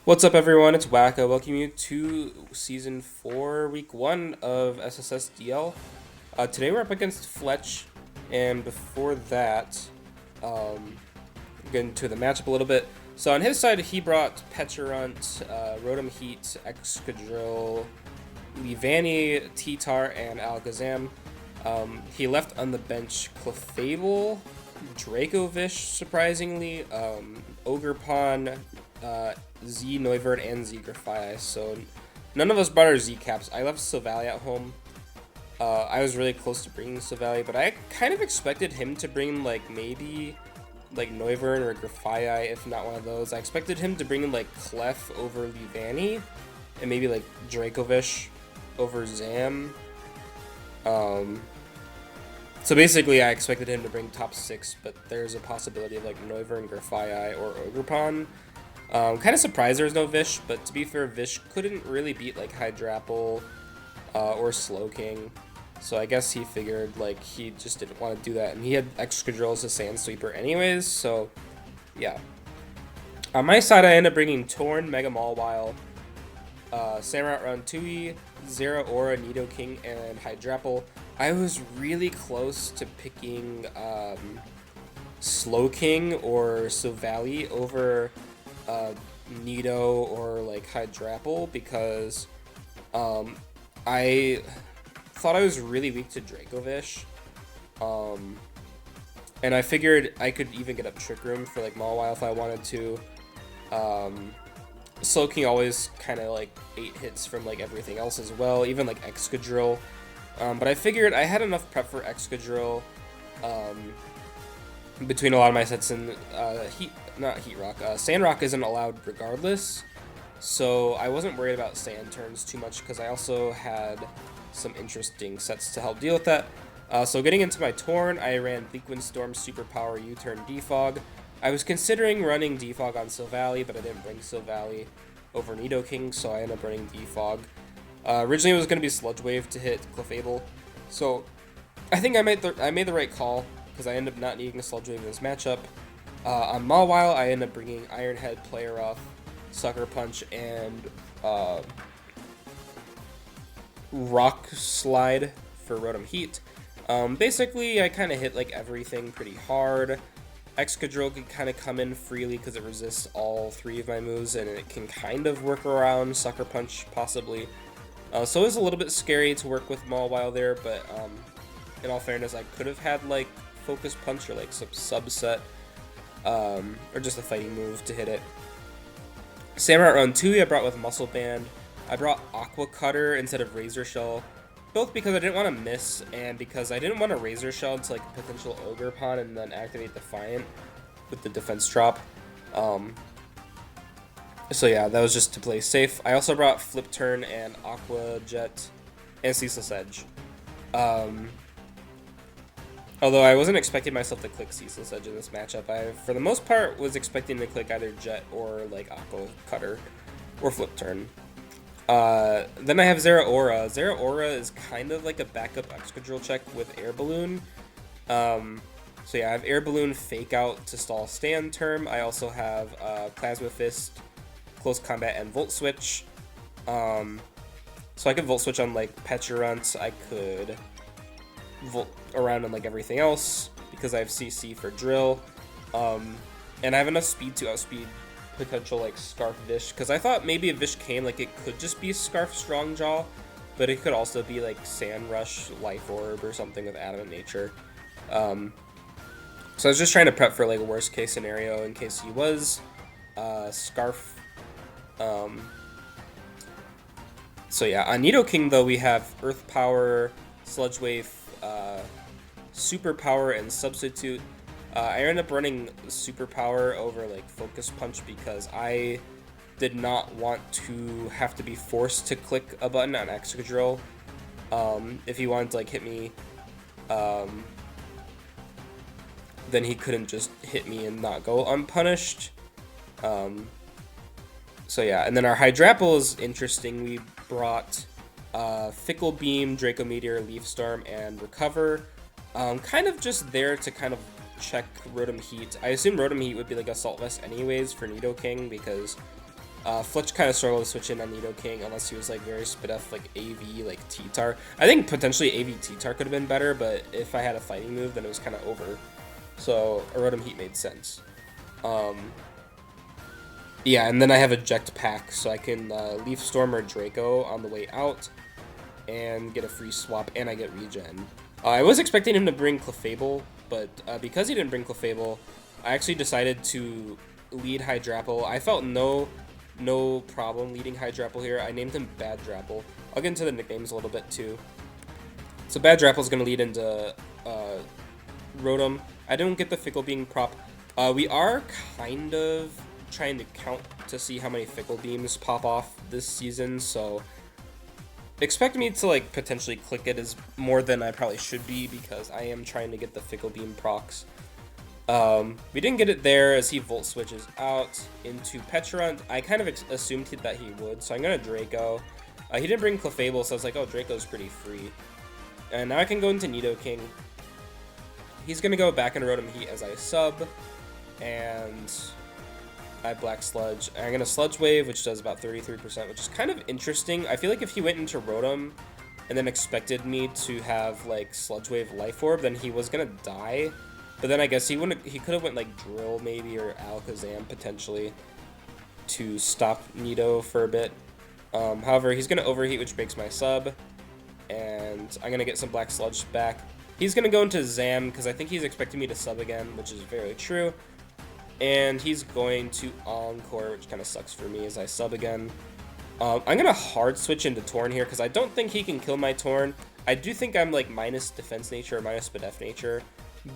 What's up, everyone? It's Wacko. Welcome you to Season 4, Week 1 of SSSDL. Today we're up against Fletch, and before that, get into the matchup a little bit. So on his side, he brought Peturunt, Rotom Heat, Excadrill, Leavanny, T-Tar, and Alakazam. He left on the bench Clefable, Dracovish, surprisingly, Ogerpon, Z Noivern, and Z Grafai. So none of us brought our Z caps. I left Silvally at home. I was really close to bringing Silvally, but I kind of expected him to bring maybe Noivern or Grafai, if not one of those. I expected him to bring in Clef over Leavanny, and maybe Dracovish over Zam. So basically, I expected him to bring top 6, but there's a possibility of Noivern, Grafai, or Ogerpon. Kind of surprised there was no Vish, but to be fair, Vish couldn't really beat Hydrapple or Slowking. So I guess he figured he just didn't want to do that, and he had Excadrill as a Sand Sweeper anyways. So yeah. On my side, I ended up bringing Torn, Mega Mawile, Samurott-Round2ui, Zeraora, Nidoking, and Hydrapple. I was really close to picking Slowking or Silvally over Nido or Hydrapple because I thought I was really weak to Dracovish, and I figured I could even get up Trick Room for Mawile if I wanted to. Slowking always kind of 8 hits from everything else as well, even Excadrill. But I figured I had enough prep for Excadrill between a lot of my sets, and Sandrock isn't allowed regardless, so I wasn't worried about Sand turns too much because I also had some interesting sets to help deal with that. So getting into my Torn, I ran Bleak Windstorm, Superpower, U-Turn, Defog. I was considering running Defog on Silvally, but I didn't bring Silvally over Nidoking, so I ended up running Defog. Originally, it was going to be Sludge Wave to hit Clefable, so I think I made the right call because I ended up not needing a Sludge Wave in this matchup. On Mawile, I ended up bringing Iron Head, Player Rough, Sucker Punch, and Rock Slide for Rotom Heat. Basically, I kind of hit everything pretty hard. Excadrill can kind of come in freely because it resists all 3 of my moves, and it can kind of work around Sucker Punch, possibly. So it was a little bit scary to work with Mawile there, but in all fairness, I could have had Focus Punch or some subset, or just a fighting move to hit it. Samurott-Round2ui I brought with Muscle Band. I brought Aqua Cutter instead of Razor Shell, both because I didn't want to miss, and because I didn't want to Razor Shell into potential Ogerpon and then activate Defiant with the defense drop. So yeah, that was just to play safe. I also brought Flip Turn and Aqua Jet and Ceaseless Edge. Although I wasn't expecting myself to click Ceaseless Edge in this matchup. I, for the most part, was expecting to click either Jet or Aqua Cutter or Flip Turn. Then I have Zeraora. Zeraora is kind of like a backup Excadrill check with Air Balloon. So yeah, I have Air Balloon, Fake Out to stall Stand Term. I also have Plasma Fist, Close Combat, and Volt Switch. So I could Volt Switch on Peturunt. I could Volt around on everything else because I have CC for Drill. And I have enough speed to outspeed potential Scarf Vish, because I thought maybe if Vish came it could just be Scarf Strong Jaw, but it could also be Sand Rush, Life Orb, or something with Adamant Nature. So I was just trying to prep for a worst case scenario in case he was Scarf. So yeah, on Nidoking though, we have Earth Power, Sludge Wave, Super Power, and Substitute. I ended up running Superpower over Focus Punch because I did not want to have to be forced to click a button on Excadrill. If he wanted to hit me, then he couldn't just hit me and not go unpunished. So yeah, and then our Hydrapple is interesting. We brought Fickle Beam, Draco Meteor, Leaf Storm, and Recover. Kind of just there to kind of check Rotom Heat. I assume Rotom Heat would be Assault Vest anyways for Nidoking because Fletch kind of struggled to switch in on Nidoking unless he was like very spit-off like AV like T-Tar. I think potentially AV T-Tar could have been better, but if I had a fighting move, then it was kind of over. So a Rotom Heat made sense. Yeah, and then I have Eject Pack, so I can Leaf Storm or Draco on the way out and get a free swap, and I get regen. I was expecting him to bring Clefable, but because he didn't bring Clefable, I actually decided to lead Hydrapple. I felt no problem leading Hydrapple here. I named him Bad Drapple. I'll get into the nicknames a little bit too. So Bad Drapple is going to lead into Rotom. I don't get the Fickle Beam prop. We are kind of trying to count to see how many Fickle Beams pop off this season, so expect me to like potentially click it as more than I probably should be because I am trying to get the Fickle Beam procs. We didn't get it there as he Volt Switches out into Pecharunt. I kind of assumed that he would, so I'm going to Draco. He didn't bring Clefable, so I was like, oh, Draco's pretty free. And now I can go into Nidoking. He's going to go back into Rotom Heat as I sub, and I Black Sludge. I'm going to Sludge Wave, which does about 33%, which is kind of interesting. I feel like if he went into Rotom and then expected me to have like Sludge Wave Life Orb, then he was going to die. But then I guess he could have went like Drill maybe or Alakazam potentially to stop Nido for a bit. However, he's going to Overheat, which breaks my sub, and I'm going to get some Black Sludge back. He's going to go into Zam because I think he's expecting me to sub again, which is very true. And he's going to Encore, which kind of sucks for me as I sub again. I'm going to hard switch into Torn here because I don't think he can kill my Torn. I do think I'm like minus Defense Nature or minus Spidef Nature,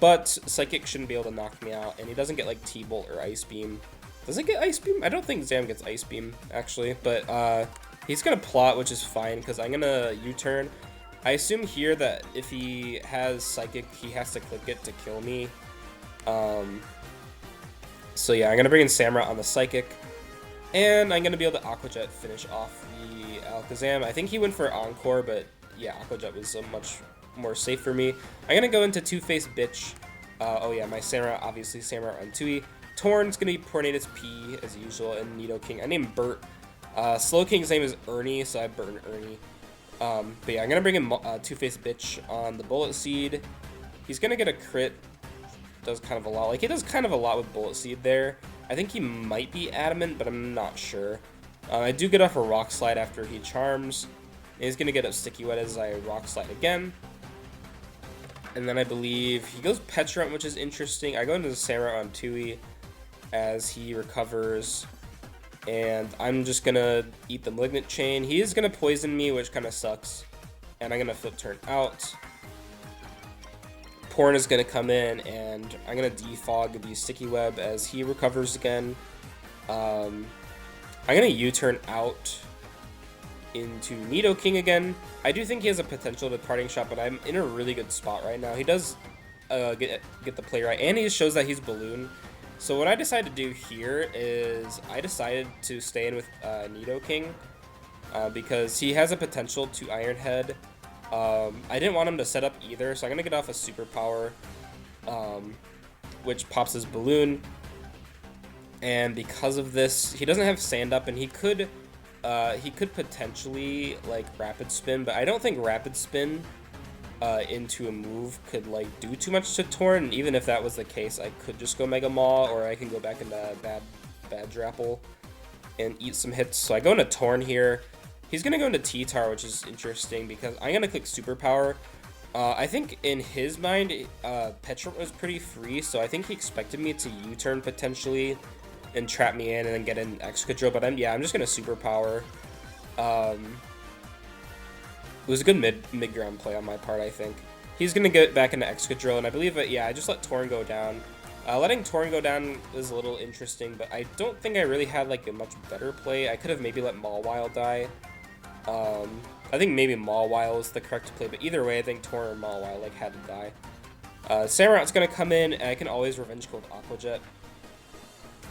but Psychic shouldn't be able to knock me out, and he doesn't get like T-Bolt or Ice Beam. Does it get Ice Beam? I don't think Zam gets Ice Beam, actually, but he's going to Plot, which is fine because I'm going to U-turn. I assume here that if he has Psychic, he has to click it to kill me. So yeah, I'm going to bring in Samurott on the Psychic, and I'm going to be able to Aqua Jet finish off the Alakazam. I think he went for Encore, but yeah, Aqua Jet was much more safe for me. I'm going to go into Two-Face Bitch. Oh yeah, my Samurott, obviously Samurott-Round2ui. Torn's going to be Tornadus P, as usual, and Nidoking. I named Bert. Slowking's name is Ernie, so I Bert and Ernie. But yeah, I'm going to bring in Two-Face Bitch on the Bullet Seed. He's going to get a crit. Does kind of a lot. Like, he does kind of a lot with Bullet Seed there. I think he might be Adamant, but I'm not sure. I do get off a Rock Slide after he Charms. And he's going to get up Sticky Wet as I Rock Slide again. And then I believe he goes Pecharunt, which is interesting. I go into the Samurott-Round2ui as he recovers. And I'm just going to eat the Malignant Chain. He is going to poison me, which kind of sucks. And I'm going to Flip Turn out. Porn is going to come in, and I'm going to defog the Sticky Web as he recovers again. I'm going to U-turn out into Nidoking again. I do think he has a potential to Parting Shot, but I'm in a really good spot right now. He does get the play right, and he shows that he's Balloon. So what I decided to do here is I decided to stay in with Nidoking because he has a potential to Iron Head. I didn't want him to set up either, so I'm going to get off a Superpower, which pops his Balloon. And because of this, he doesn't have Sand Up, and he could potentially like Rapid Spin, but I don't think Rapid Spin into a move could like do too much to Torn. And even if that was the case, I could just go Mega Maw, or I can go back into Bad Drapple and eat some hits. So I go into Torn here. He's going to go into T-Tar, which is interesting because I'm going to click Superpower. I think in his mind, Pecharunt was pretty free, so I think he expected me to U-turn potentially and trap me in and then get an Excadrill, but I'm just going to Superpower. It was a good mid-ground play on my part, I think. He's going to get back into Excadrill, and I believe that, yeah, I just let Torn go down. Letting Torn go down was a little interesting, but I don't think I really had like a much better play. I could have maybe let Mawile die. I think maybe Mawile is the correct play, but either way, I think Torn or Mawile like had to die. Samurott's gonna come in, and I can always Revenge Cold Aqua Jet.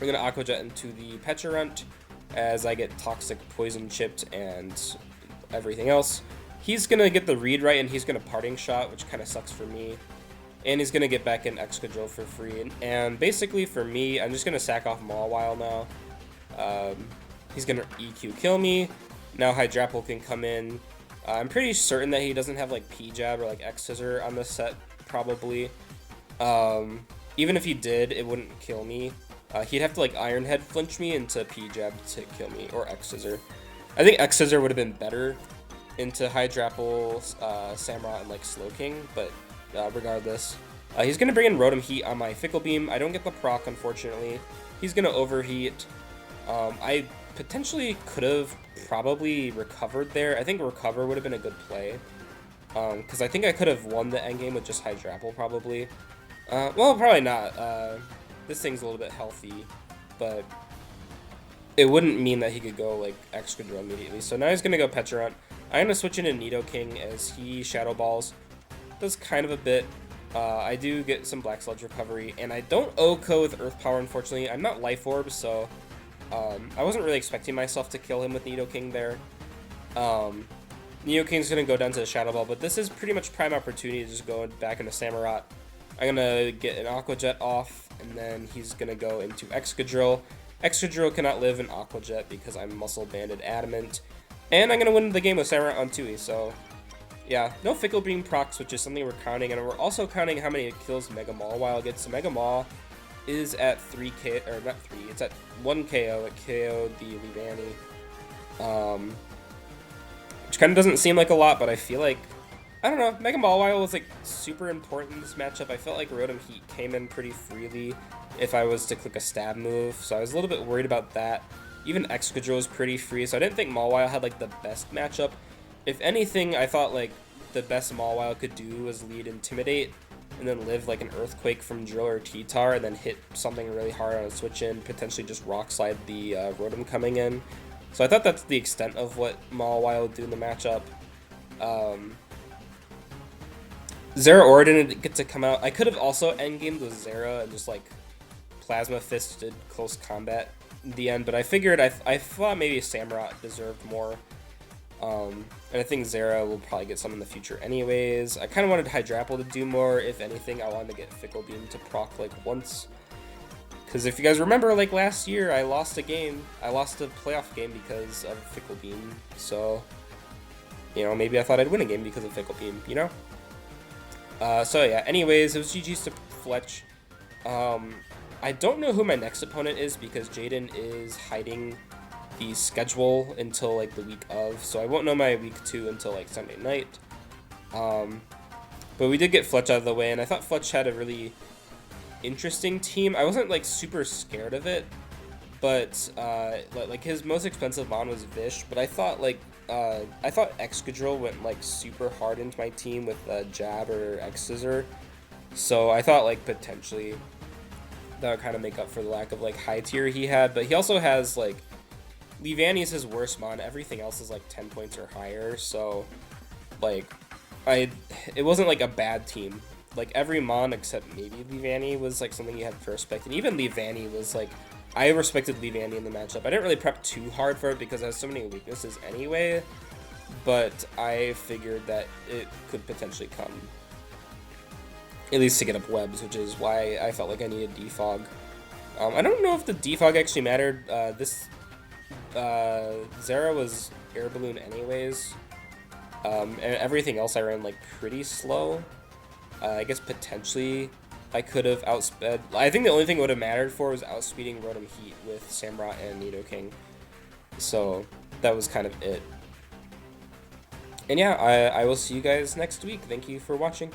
We're gonna Aqua Jet into the Pecharunt as I get Toxic Poison chipped and everything else. He's gonna get the read right, and he's gonna Parting Shot, which kind of sucks for me. And he's gonna get back in Excadrill for free. And basically for me, I'm just gonna sack off Mawile now. He's gonna EQ kill me. Now Hydrapple can come in. I'm pretty certain that he doesn't have like P-Jab or like X-Scissor on this set, probably. Even if he did, it wouldn't kill me. He'd have to like Iron Head flinch me into P-Jab to kill me, or X-Scissor. I think X-Scissor would have been better into Hydrapple, Samurott, and like Slowking, but regardless. He's going to bring in Rotom Heat on my Fickle Beam. I don't get the proc, unfortunately. He's going to Overheat. I potentially could have probably recovered there. I think Recover would have been a good play. Because I think I could have won the endgame with just Hydrapple, probably. Well, probably not. This thing's a little bit healthy, but it wouldn't mean that he could go, like, Excadrill immediately. So now he's going to go Pecharunt. I'm going to switch into Nidoking as he Shadow Balls. Does kind of a bit. I do get some Black Sludge recovery, and I don't OHKO with Earth Power, unfortunately. I'm not Life Orb, so I wasn't really expecting myself to kill him with Nidoking there. Nidoking's going to go down to the Shadow Ball, but this is pretty much prime opportunity to just go back into Samurott. I'm going to get an Aqua Jet off, and then he's going to go into Excadrill. Excadrill cannot live in Aqua Jet because I'm Muscle Banded Adamant. And I'm going to win the game with Samurott-Round2ui, so yeah, no Fickle Beam procs, which is something we're counting, and we're also counting how many kills Mega Mawile gets. So Mega Maw is at 3k, or not 3, it's at 1 KO. It KO'd the Leavanny. Which kind of doesn't seem like a lot, but I feel like, I don't know, Mega Mawile was like super important in this matchup. I felt like Rotom Heat came in pretty freely if I was to click a stab move, so I was a little bit worried about that. Even Excadrill was pretty free, so I didn't think Mawile had like the best matchup. If anything, I thought like the best Mawile could do was lead Intimidate and then live like an Earthquake from Drill or T-Tar and then hit something really hard on a switch in, potentially just Rock Slide the Rotom coming in. So I thought that's the extent of what Mawile would do in the matchup. Zeraora didn't get to come out. I could have also endgamed with Zera and just like Plasma Fisted close combat in the end, but I figured I thought maybe Samurott deserved more. And I think Zera will probably get some in the future anyways. I kind of wanted Hydrapple to do more. If anything, I wanted to get Fickle Beam to proc like once. Because if you guys remember, like last year, I lost a game. I lost a playoff game because of Fickle Beam. So, you know, maybe I thought I'd win a game because of Fickle Beam, you know? So yeah, anyways, it was GG's to Fletch. I don't know who my next opponent is because Jaden is hiding the schedule until like the week of, so I won't know my week 2 until like Sunday night. But we did get Fletch out of the way, and I thought Fletch had a really interesting team. I wasn't like super scared of it, but like his most expensive mon was Vish, but I thought like Excadrill went like super hard into my team with Jab or X-Scissor, so I thought like potentially that would kind of make up for the lack of like high tier he had. But he also has like Leavanny is his worst mon. Everything else is like 10 points or higher, so like it wasn't like a bad team. Like every mon except maybe Leavanny was like something you had to respect, and even Leavanny was like, I respected Leavanny in the matchup. I didn't really prep too hard for it because it has so many weaknesses anyway, but I figured that it could potentially come, at least to get up webs, which is why I felt like I needed defog. I don't know if the defog actually mattered. Zera was air balloon anyways, and everything else I ran like pretty slow. I guess potentially I could have outsped. I think the only thing it would have mattered for was outspeeding Rotom Heat with Samurott and Nidoking. So that was kind of it. And yeah, I will see you guys next week. Thank you for watching.